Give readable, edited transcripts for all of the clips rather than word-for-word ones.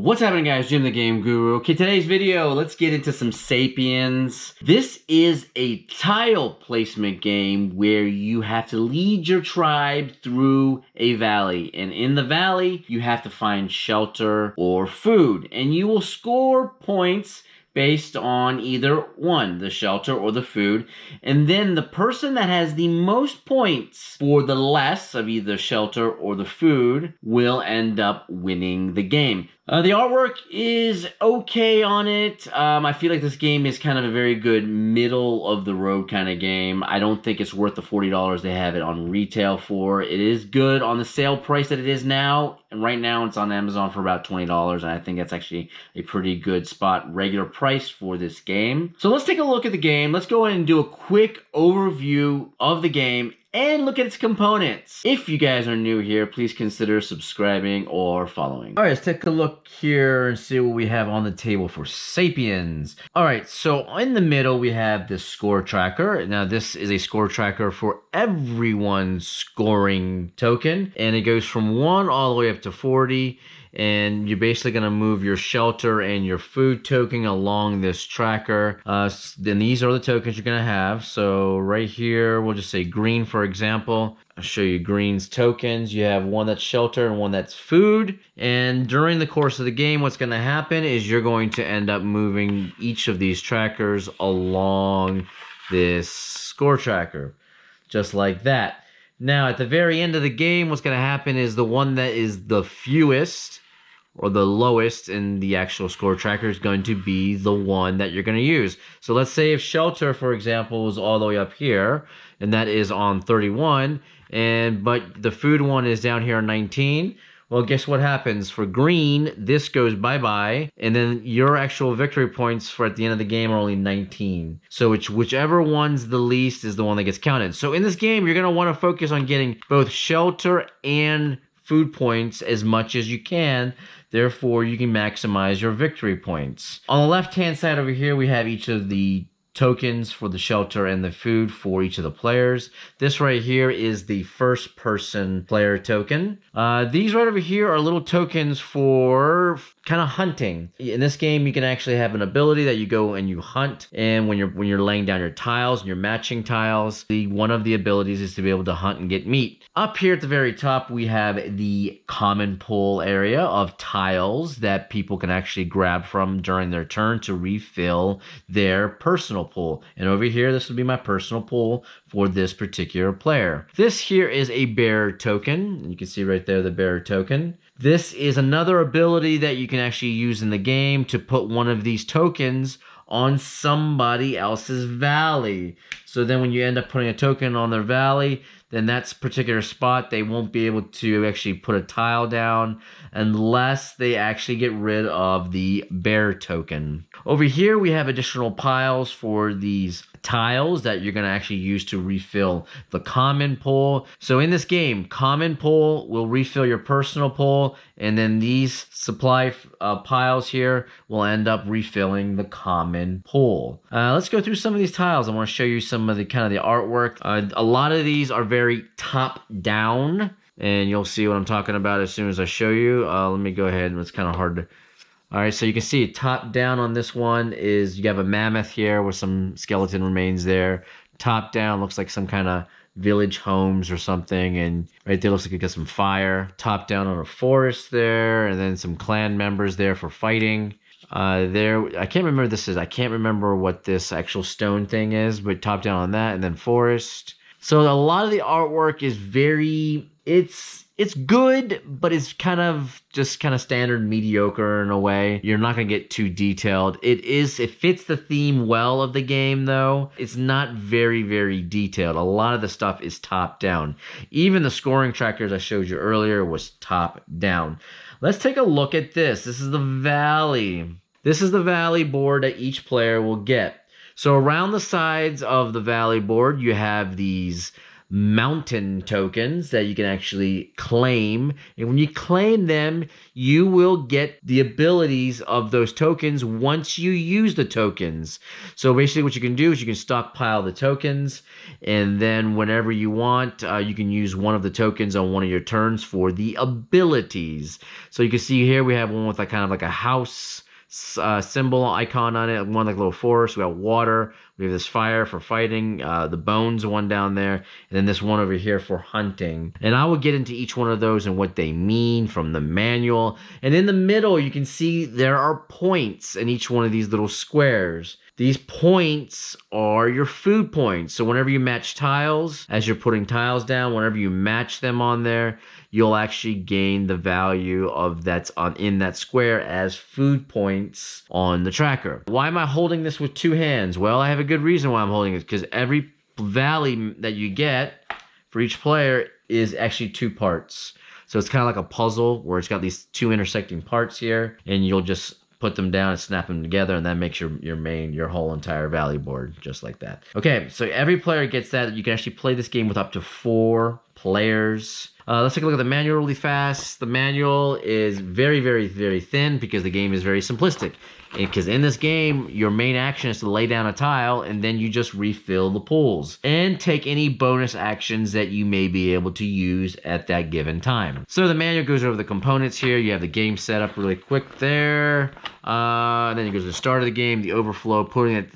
What's happening, guys? Jim the Game Guru. Okay, today's video, let's get into some Sapiens. This is a tile placement game where you have to lead your tribe through a valley. And in the valley, you have to find shelter or food. And you will score points based on either one, the shelter or the food. And then the person that has the most points for the less of either shelter or the food will end up winning the game. The artwork is okay on it. I feel like this game is kind of a very good middle of the road kind of game. I don't think it's worth the $40 they have it on retail for. It is good on the sale price that it is now. And right now it's on Amazon for about $20. And I think that's actually a pretty good spot regular price for this game. So let's take a look at the game. Let's go ahead and do a quick overview of the game and look at its components. If you guys are new here, please consider subscribing or following. All right, let's take a look here and see what we have on the table for Sapiens. All right, so in the middle, we have this score tracker. Now, this is a score tracker for everyone's scoring token, and it goes from 1 all the way up to 40. And you're basically going to move your shelter and your food token along this tracker. Then these are the tokens you're going to have. So right here, we'll just say green, for example. I'll show you green's tokens. You have one that's shelter and one that's food. And during the course of the game, what's going to happen is you're going to end up moving each of these trackers along this score tracker, just like that. Now, at the very end of the game, what's going to happen is the one that is the fewest or the lowest in the actual score tracker is going to be the one that you're going to use. So let's say if shelter, for example, is all the way up here, and that is on 31, but the food one is down here on 19. Well, guess what happens? For green, this goes bye-bye, and then your actual victory points for at the end of the game are only 19. So whichever one's the least is the one that gets counted. So in this game, you're going to want to focus on getting both shelter and food points as much as you can. Therefore, you can maximize your victory points. On the left-hand side over here, we have each of the tokens for the shelter and the food for each of the players. This right here is the first person player token. These right over here are little tokens for kind of hunting. In this game, you can actually have an ability that you go and you hunt, and when you're laying down your tiles and you're matching tiles, one of the abilities is to be able to hunt and get meat. Up here at the very top, we have the common pool area of tiles that people can actually grab from during their turn to refill their personal pool. And over here, this would be my personal pool for this particular player. This here is a bearer token. You can see right there the bearer token. This is another ability that you can actually use in the game to put one of these tokens on somebody else's valley. So then when you end up putting a token on their valley, then that particular spot, they won't be able to actually put a tile down unless they actually get rid of the bear token. Over here, we have additional piles for these tiles that you're going to actually use to refill the common pool. So in this game, common pool will refill your personal pool, and then these supply piles here will end up refilling the common pool. Let's go through some of these tiles. I want to show you some of the kind of the artwork. A lot of these are very top down, and you'll see what I'm talking about as soon as I show you. Let me go ahead, and it's kind of hard to... All right, so you can see top down on this one is you have a mammoth here with some skeleton remains there. Top down looks like some kind of village homes or something, and right there looks like it got some fire. Top down on a forest there, and then some clan members there for fighting. There, I can't remember what this actual stone thing is, but top down on that, and then forest. So a lot of the artwork is very, it's good, but it's kind of standard mediocre in a way. You're not gonna get too detailed. It fits the theme well of the game though. It's not very, very detailed. A lot of the stuff is top down. Even the scoring trackers I showed you earlier was top down. Let's take a look at this. This is the valley. This is the valley board that each player will get. So around the sides of the valley board, you have these mountain tokens that you can actually claim. And when you claim them, you will get the abilities of those tokens once you use the tokens. So basically what you can do is you can stockpile the tokens, and then whenever you want, you can use one of the tokens on one of your turns for the abilities. So you can see here we have one with like kind of like a house symbol icon on it, one like a little forest. We got water, we have this fire for fighting, the bones one down there, and then this one over here for hunting. And I will get into each one of those and what they mean from the manual. And in the middle you can see there are points in each one of these little squares. These points are your food points. So whenever you match tiles, as you're putting tiles down, whenever you match them on there, you'll actually gain the value of that's in that square as food points on the tracker. Why am I holding this with two hands? Well, I have a good reason why I'm holding it, because every valley that you get for each player is actually two parts. So it's kind of like a puzzle where it's got these two intersecting parts here, and you'll just put them down and snap them together, and that makes your whole entire valley board just like that. Okay, so every player gets that. You can actually play this game with up to 4 players. Let's take a look at the manual really fast. The manual is very, very, very thin because the game is very simplistic. Because in this game, your main action is to lay down a tile, and then you just refill the pools and take any bonus actions that you may be able to use at that given time. So the manual goes over the components here. You have the game set up really quick there. Then it goes to the start of the game, the overflow,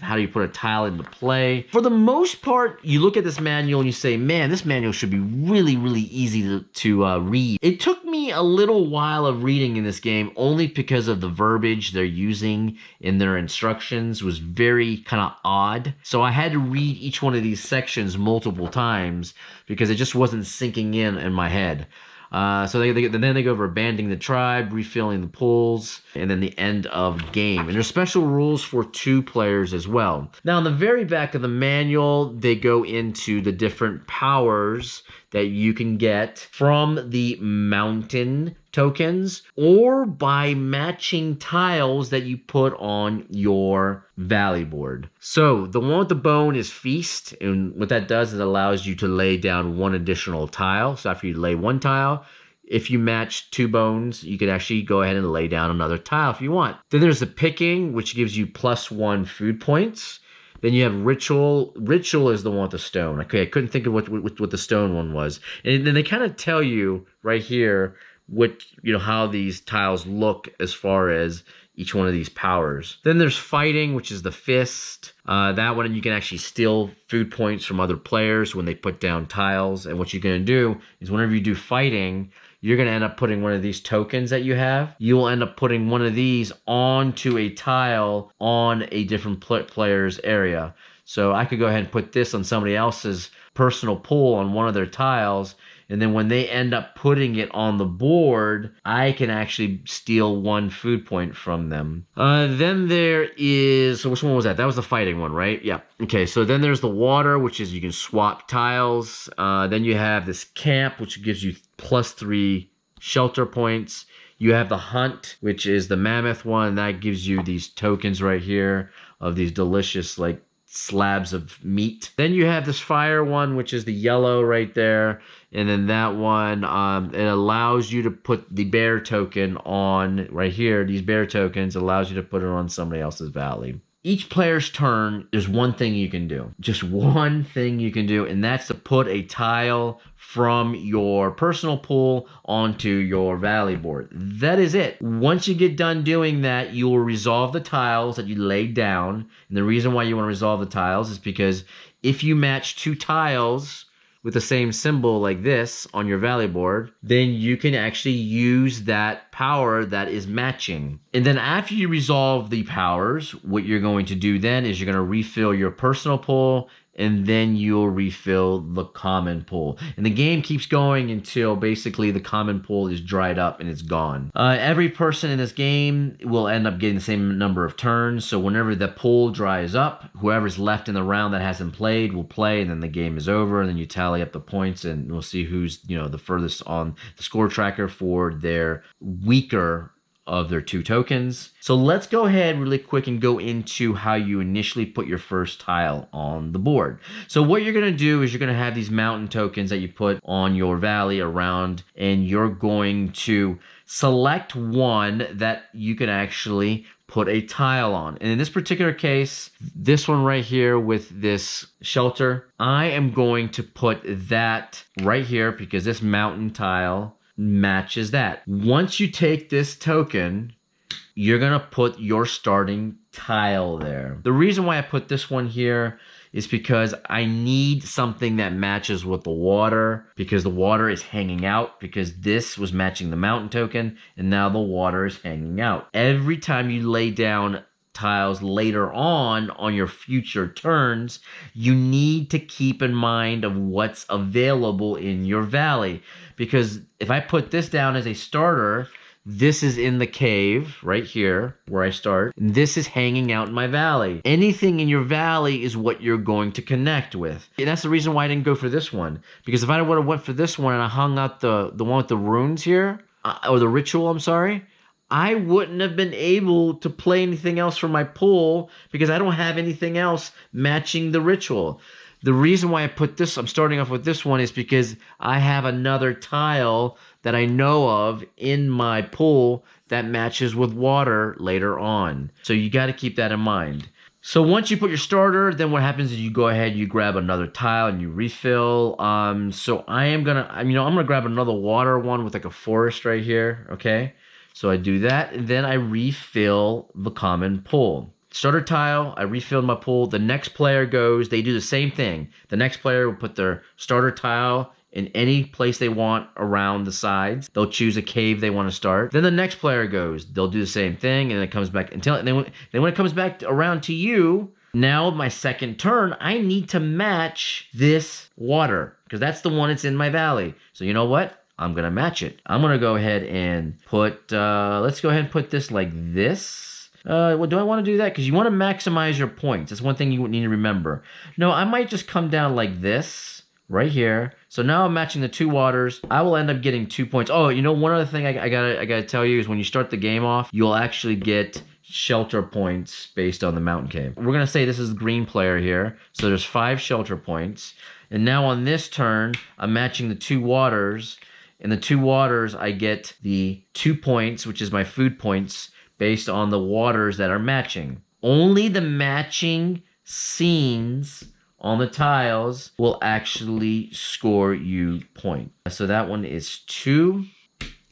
how do you put a tile into play. For the most part, you look at this manual and you say, man, this manual should be really, really easy to read. It took me a little while of reading in this game only because of the verbiage they're using in their instructions was very kind of odd. So I had to read each one of these sections multiple times because it just wasn't sinking in my head. So then they go over abandoning the tribe, refilling the pools, and then the end of game. And there's special rules for 2 players as well. Now, on the very back of the manual, they go into the different powers that you can get from the mountain tokens or by matching tiles that you put on your valley board. So the one with the bone is feast, and what that does is it allows you to lay down 1 additional tile. So after you lay 1 tile, if you match 2 bones, you could actually go ahead and lay down another tile if you want. Then there's the picking, which gives you +1 food points. Then you have ritual. Ritual is the one with the stone. Okay, I couldn't think of what the stone one was. And then they kind of tell you right here how these tiles look as far as each one of these powers. Then there's fighting, which is the fist. That one you can actually steal food points from other players when they put down tiles. And what you're going to do is whenever you do fighting, you're going to end up putting one of these tokens that you have. You will end up putting one of these onto a tile on a different player's area. So I could go ahead and put this on somebody else's personal pool on one of their tiles, and then when they end up putting it on the board, I can actually steal 1 food point from them. Then there is, so which one was that? That was the fighting one, right? Yeah. Okay, so then there's the water, which is you can swap tiles. Then you have this camp, which gives you +3 shelter points. You have the hunt, which is the mammoth one. That gives you these tokens right here of these delicious like slabs of meat. Then you have this fire one, which is the yellow right there. And then that one, it allows you to put the bear token on right here. These bear tokens allows you to put it on somebody else's valley. Each player's turn, there's one thing you can do. Just one thing you can do, and that's to put a tile from your personal pool onto your valley board. That is it. Once you get done doing that, you will resolve the tiles that you laid down. And the reason why you want to resolve the tiles is because if you match 2 tiles with the same symbol like this on your valley board, then you can actually use that power that is matching. And then after you resolve the powers, what you're going to do then is you're going to refill your personal pool, and then you'll refill the common pool. And the game keeps going until basically the common pool is dried up and it's gone. Every person in this game will end up getting the same number of turns. So whenever the pool dries up, whoever's left in the round that hasn't played will play, and then the game is over. And then you tally up the points, and we'll see who's the furthest on the score tracker for their weaker of their 2 tokens. So let's go ahead really quick and go into how you initially put your first tile on the board. So what you're going to do is you're going to have these mountain tokens that you put on your valley around, and you're going to select one that you can actually put a tile on. And in this particular case, this one right here with this shelter, I am going to put that right here because this mountain tile matches that. Once you take this token, you're gonna put your starting tile there. The reason why I put this one here is because I need something that matches with the water, because the water is hanging out, because this was matching the mountain token and now the water is hanging out. Every time you lay down tiles later on your future turns, you need to keep in mind of what's available in your valley. Because if I put this down as a starter, this is in the cave right here where I start. And this is hanging out in my valley. Anything in your valley is what you're going to connect with. And that's the reason why I didn't go for this one. Because if I would have went for this one and I hung out the one with the runes here, or the ritual, I'm sorry, I wouldn't have been able to play anything else from my pool because I don't have anything else matching the ritual. The reason why I put this, I'm starting off with this one, is because I have another tile that I know of in my pool that matches with water later on. So you got to keep that in mind. So once you put your starter, then what happens is you go ahead, you grab another tile and you refill. So I'm gonna grab another water one with like a forest right here, okay? So I do that, and then I refill the common pool. Starter tile, I refilled my pool. The next player goes, they do the same thing. The next player will put their starter tile in any place they want around the sides. They'll choose a cave they want to start. Then the next player goes, they'll do the same thing, and it comes back and then when it comes back around to you, now my second turn, I need to match this water because that's the one that's in my valley. So you know what? I'm gonna match it. I'm gonna go ahead and put, let's go ahead and put this like this. Well, do I want to do that? Because you want to maximize your points. That's one thing you need to remember. No, I might just come down like this right here. So now I'm matching the 2 waters. I will end up getting 2 points. Oh, you know, one other thing I gotta tell you is when you start the game off, you'll actually get shelter points based on the mountain cave. We're gonna say this is the green player here. So there's 5 shelter points. And now on this turn, I'm matching the 2 waters. In the 2 waters, I get the 2 points, which is my food points, based on the waters that are matching. Only the matching scenes on the tiles will actually score you points. So that one is 2,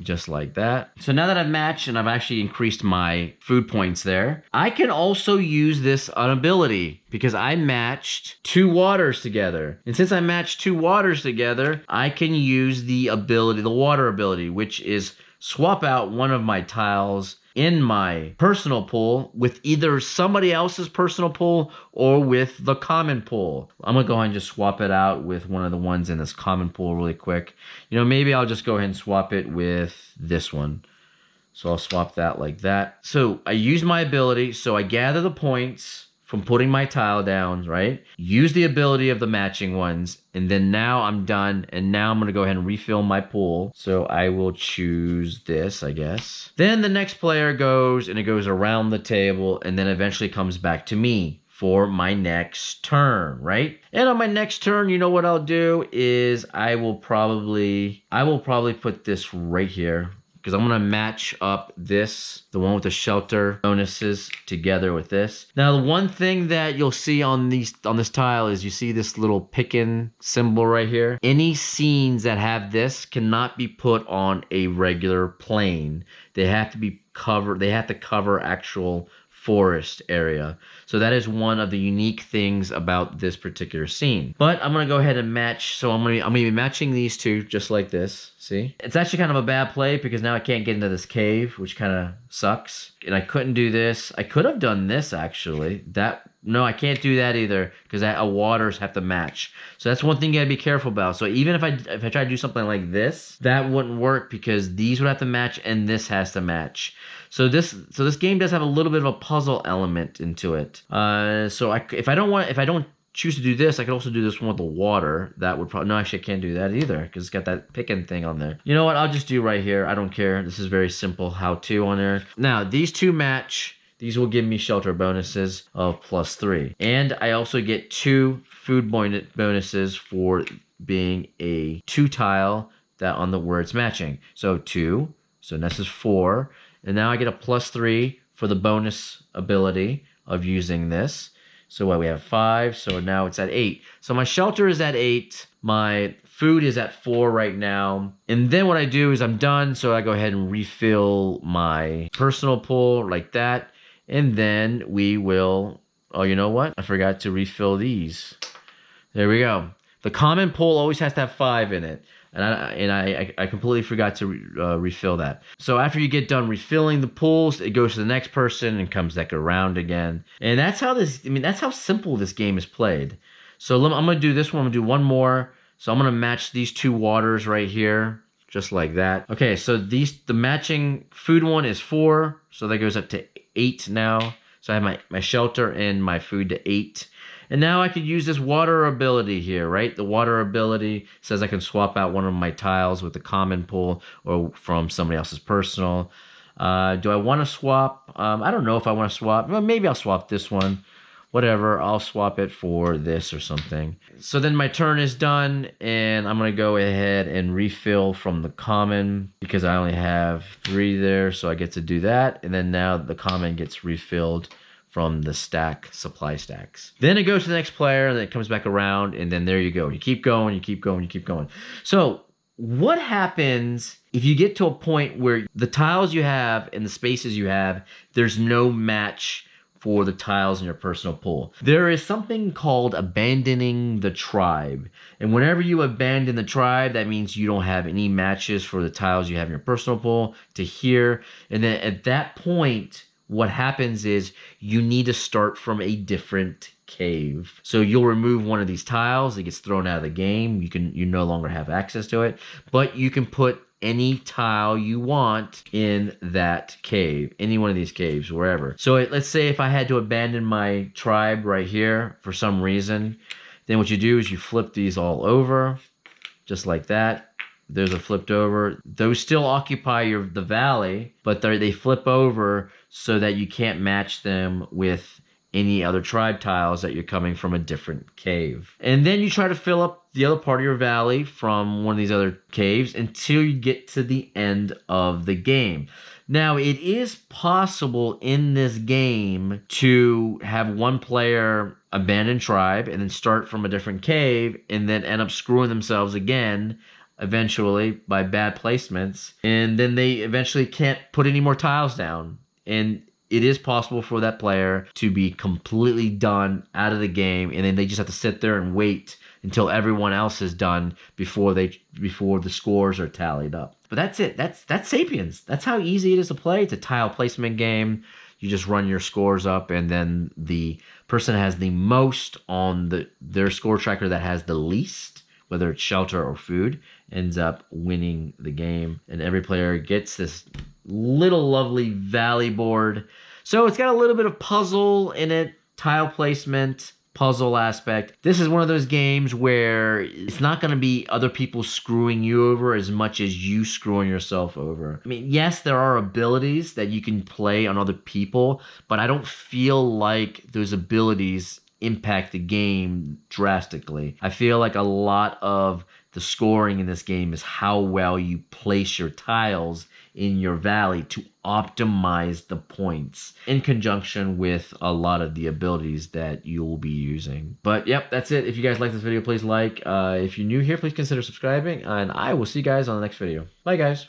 just like that. So now that I've matched and I've actually increased my food points there, I can also use this ability because I matched 2 waters together. And since I matched 2 waters together, I can use the ability, the water ability, which is swap out one of my tiles in my personal pool with either somebody else's personal pool or with the common pool. I'm gonna go ahead and just swap it out with one of the ones in this common pool really quick. You know, maybe I'll just go ahead and swap it with this one. So I'll swap that like that. So I use my ability, so I gather the points from putting my tile down, right? Use the ability of the matching ones, and then now I'm done, and now I'm gonna go ahead and refill my pool. So I will choose this, I guess. Then the next player goes, and it goes around the table, and then eventually comes back to me for my next turn, right? And on my next turn, you know what I'll do is I will probably put this right here, because I'm gonna match up this, the one with the shelter bonuses, together with this. Now, the one thing that you'll see on this tile is you see this little pickin' symbol right here. Any scenes that have this cannot be put on a regular plane. They have to be covered. They have to cover actual forest area. So that is one of the unique things about this particular scene. But I'm gonna go ahead and match. So I'm gonna be matching these 2 just like this. See? It's actually kind of a bad play because now I can't get into this cave, which kind of sucks. And I couldn't do this. I could have done this actually. No, I can't do that either because waters have to match. So that's one thing you gotta be careful about. So even if I try to do something like this, that wouldn't work because these would have to match and this has to match. So this game does have a little bit of a puzzle element into it. So if I don't choose to do this, I could also do this one with the water. That would probably, no, actually I can't do that either because it's got that picking thing on there. You know what, I'll just do right here. I don't care. This is very simple how-to on there. Now, these two match. These will give me shelter bonuses of +3. And I also get 2 food bonuses for being a 2 tile that on the where it's matching. So 2, so this is 4. And now I get a +3 for the bonus ability of using this. So what, we have 5, so now it's at 8. So my shelter is at 8, my food is at 4 right now. And then what I do is I'm done, so I go ahead and refill my personal pool like that. And then we will, oh, you know what? I forgot to refill these. There we go. The common pool always has to have 5 in it. And I completely forgot to refill that. So after you get done refilling the pools, it goes to the next person and comes back around again. And that's how that's how simple this game is played. So I'm going to do this one. I'm going to do one more. So I'm going to match these 2 waters right here. Just like that. Okay, so the matching food one is 4. So that goes up to 8 now. So I have my shelter and my food to 8. And now I could use this water ability here, right? The water ability says I can swap out one of my tiles with the common pool or from somebody else's personal. Do I want to swap? I don't know if I want to swap. Well, maybe I'll swap this one. Whatever, I'll swap it for this or something. So then my turn is done, and I'm going to go ahead and refill from the common because I only have 3 there, so I get to do that. And then now the common gets refilled from the supply stacks. Then it goes to the next player, and then it comes back around, and then there you go. You keep going, you keep going, you keep going. So what happens if you get to a point where the tiles you have and the spaces you have, there's no match for the tiles in your personal pool? There is something called abandoning the tribe. And whenever you abandon the tribe, that means you don't have any matches for the tiles you have in your personal pool to here. And then at that point, what happens is you need to start from a different cave. So you'll remove one of these tiles, it gets thrown out of the game. You no longer have access to it, but you can put any tile you want in that cave, any one of these caves, wherever. So let's say if I had to abandon my tribe right here for some reason, then what you do is you flip these all over, just like that. Those are flipped over. Those still occupy the valley, but they flip over so that you can't match them with any other tribe tiles that you're coming from a different cave. And then you try to fill up the other part of your valley from one of these other caves until you get to the end of the game. Now, it is possible in this game to have one player abandon tribe and then start from a different cave and then end up screwing themselves again eventually by bad placements, and then they eventually can't put any more tiles down. And it is possible for that player to be completely done out of the game, and then they just have to sit there and wait until everyone else is done before the scores are tallied up. But that's it. That's Sapiens. That's how easy it is to play. It's a tile placement game. You just run your scores up, and then the person has the most on their score tracker that has the least, whether it's shelter or food, ends up winning the game. And every player gets this little lovely valley board. So it's got a little bit of puzzle in it, tile placement, puzzle aspect. This is one of those games where it's not going to be other people screwing you over as much as you screwing yourself over. I mean, yes, there are abilities that you can play on other people, but I don't feel like those abilities impact the game drastically. I feel like a lot of the scoring in this game is how well you place your tiles in your valley to optimize the points in conjunction with a lot of the abilities that you'll be using. But yep, that's it. If you guys like this video, please like. If you're new here, please consider subscribing, and I will see you guys on the next video. Bye, guys.